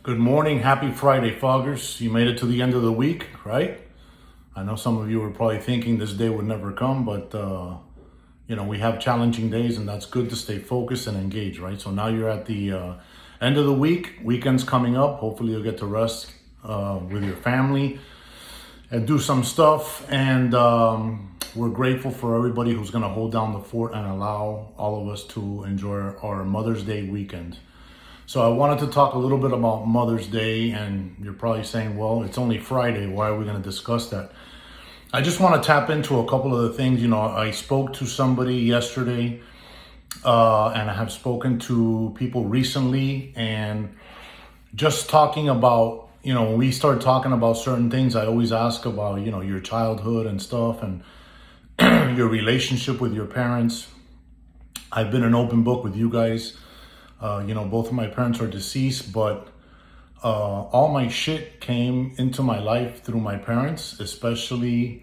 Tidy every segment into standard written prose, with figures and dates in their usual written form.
Good morning. Happy Friday, foggers. You made it to the end of the week, right? I know some of you were probably thinking this day would never come, but we have challenging days, and that's good to stay focused and engaged, right? So now you're at the end of the week. Weekend's coming up. Hopefully you'll get to rest with your family and do some stuff. And we're grateful for everybody who's going to hold down the fort and allow all of us to enjoy our Mother's Day weekend. So I wanted to talk a little bit about Mother's Day, and you're probably saying, well, it's only Friday. Why are we going to discuss that? I just want to tap into a couple of the things. I spoke to somebody yesterday, and I have spoken to people recently, and just talking about, when we start talking about certain things, I always ask about, your childhood and stuff, and your relationship with your parents. I've been an open book with you guys. Both of my parents are deceased, but all my shit came into my life through my parents, especially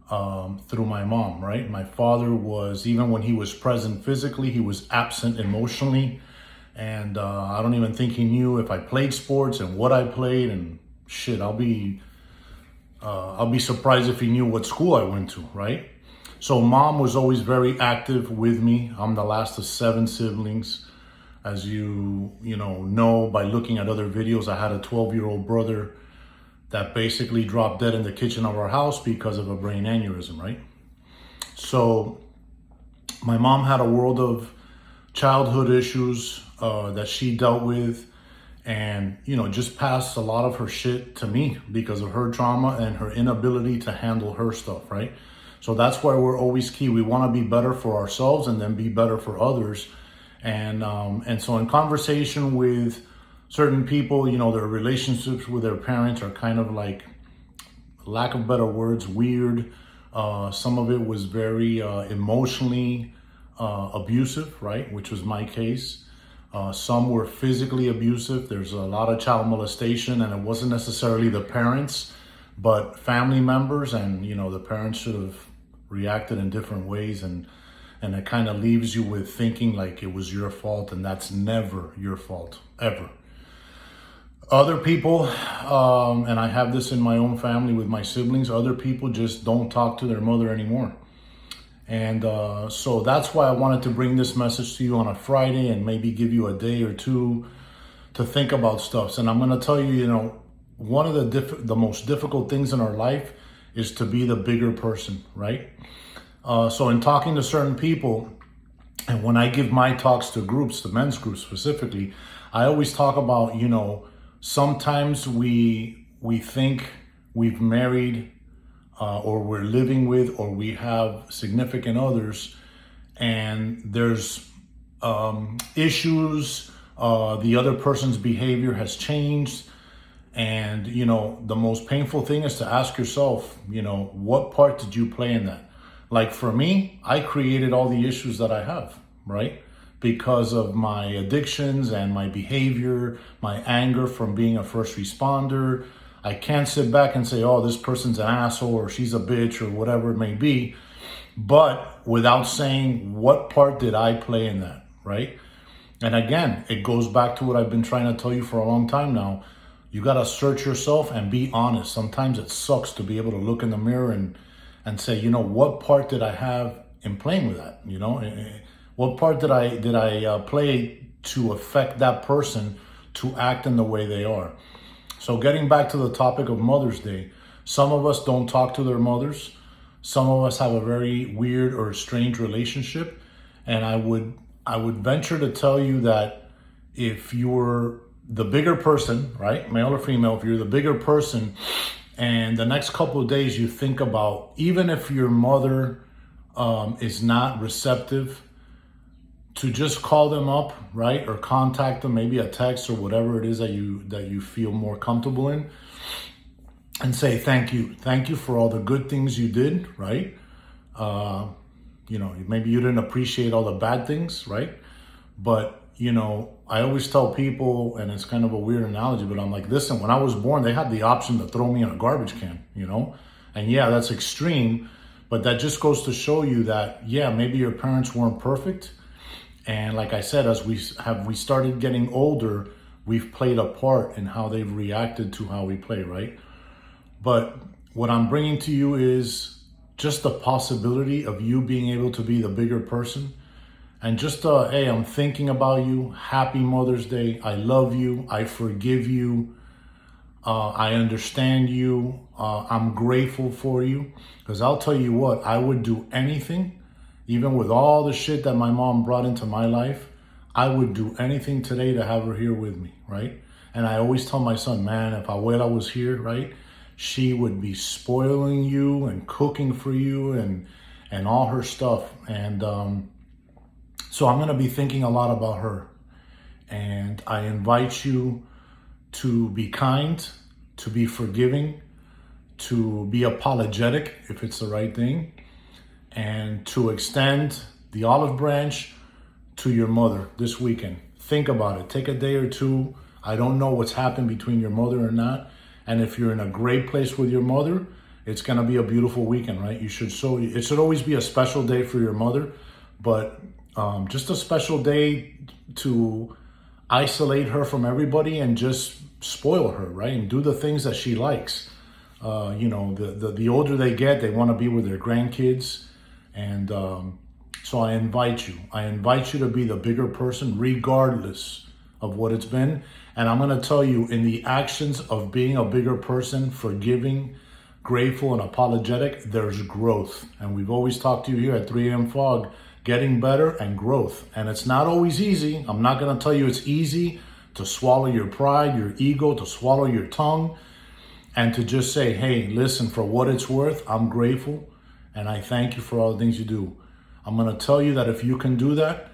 through my mom, right? My father was, even when he was present physically, he was absent emotionally. And I don't even think he knew if I played sports and what I played, and shit, I'll be surprised if he knew what school I went to, right? So mom was always very active with me. I'm the last of 7 siblings. As you know by looking at other videos, I had a 12-year-old brother that basically dropped dead in the kitchen of our house because of a brain aneurysm, right? So my mom had a world of childhood issues that she dealt with, and just passed a lot of her shit to me because of her trauma and her inability to handle her stuff, right? So that's why we're always key. We want to be better for ourselves and then be better for others. And so in conversation with certain people, their relationships with their parents are kind of like, lack of better words, weird. Some of it was very emotionally abusive, right? Which was my case. Some were physically abusive. There's a lot of child molestation, and it wasn't necessarily the parents, but family members. And, the parents should have reacted in different ways. And it kind of leaves you with thinking like it was your fault, and that's never your fault, ever. Other people, and I have this in my own family with my siblings, other people just don't talk to their mother anymore. And so that's why I wanted to bring this message to you on a Friday and maybe give you a day or two to think about stuff. And I'm going to tell you, one of the most difficult things in our life is to be the bigger person, right? So in talking to certain people, and when I give my talks to groups, the men's groups specifically, I always talk about, sometimes we think we've married or we're living with, or we have significant others, and there's issues, the other person's behavior has changed. And, the most painful thing is to ask yourself, what part did you play in that? Like for me, I created all the issues that I have, right? Because of my addictions and my behavior, my anger from being a first responder. I can't sit back and say, oh, this person's an asshole or she's a bitch or whatever it may be, but without saying what part did I play in that, right? And again, it goes back to what I've been trying to tell you for a long time now. You got to search yourself and be honest. Sometimes it sucks to be able to look in the mirror and say, what part did I have in playing with that? What part did I play to affect that person to act in the way they are? So getting back to the topic of Mother's Day, some of us don't talk to their mothers. Some of us have a very weird or strange relationship. And I would venture to tell you that if you're the bigger person, right, male or female, if you're the bigger person, and the next couple of days you think about, even if your mother is not receptive, to just call them up, right? Or contact them, maybe a text or whatever it is that you feel more comfortable in, and say, thank you. Thank you for all the good things you did, right? Maybe you didn't appreciate all the bad things, right? But, I always tell people, and it's kind of a weird analogy, but I'm like, listen, when I was born, they had the option to throw me in a garbage can, And yeah, that's extreme, but that just goes to show you that, yeah, maybe your parents weren't perfect. And like I said, as we started getting older, we've played a part in how they've reacted to how we play, right? But what I'm bringing to you is just the possibility of you being able to be the bigger person. And just, hey, I'm thinking about you. Happy Mother's Day. I love you. I forgive you. I understand you. I'm grateful for you. Because I'll tell you what, I would do anything, even with all the shit that my mom brought into my life. I would do anything today to have her here with me, right? And I always tell my son, man, if Abuela was here, right, she would be spoiling you and cooking for you and all her stuff. And so I'm going to be thinking a lot about her. And I invite you to be kind, to be forgiving, to be apologetic if it's the right thing, and to extend the olive branch to your mother this weekend. Think about it. Take a day or two. I don't know what's happened between your mother or not. And if you're in a great place with your mother, it's going to be a beautiful weekend, right? It should always be a special day for your mother, but just a special day to isolate her from everybody and just spoil her, right? And do the things that she likes. The older they get, they want to be with their grandkids. And so I invite you to be the bigger person regardless of what it's been. And I'm going to tell you, in the actions of being a bigger person, forgiving, grateful, and apologetic, there's growth. And we've always talked to you here at 3 a.m. Fog, getting better and growth. And it's not always easy. I'm not going to tell you it's easy to swallow your pride, your ego, to swallow your tongue, and to just say, hey, listen, for what it's worth, I'm grateful, and I thank you for all the things you do. I'm going to tell you that if you can do that,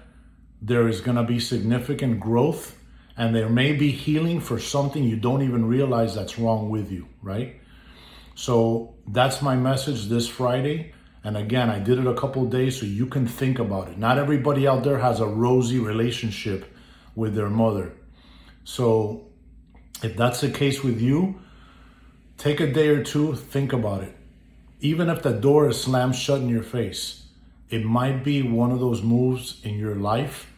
there is going to be significant growth, and there may be healing for something you don't even realize that's wrong with you, right? So that's my message this Friday. And again, I did it a couple of days so you can think about it. Not everybody out there has a rosy relationship with their mother. So if that's the case with you, take a day or two, think about it. Even if the door is slammed shut in your face, it might be one of those moves in your life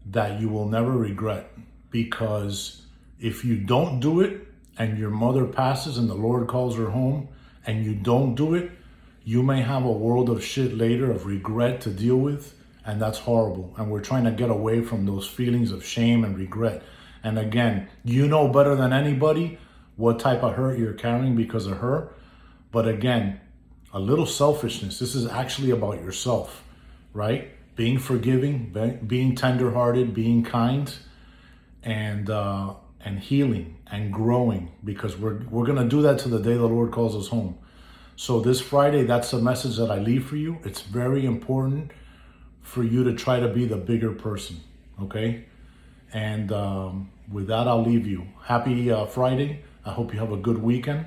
that you will never regret. Because if you don't do it and your mother passes and the Lord calls her home and you don't do it, you may have a world of shit later of regret to deal with, and that's horrible. And we're trying to get away from those feelings of shame and regret. And again, you know better than anybody what type of hurt you're carrying because of her. But again, a little selfishness. This is actually about yourself, right? Being forgiving, being tenderhearted, being kind, and healing and growing, because we're going to do that to the day the Lord calls us home. So this Friday, that's the message that I leave for you. It's very important for you to try to be the bigger person, okay? And with that, I'll leave you. Happy Friday. I hope you have a good weekend.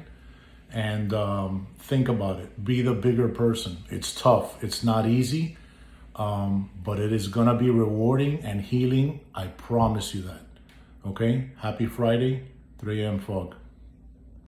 And think about it. Be the bigger person. It's tough. It's not easy, but it is going to be rewarding and healing. I promise you that. Okay? Happy Friday, 3 a.m. Fog.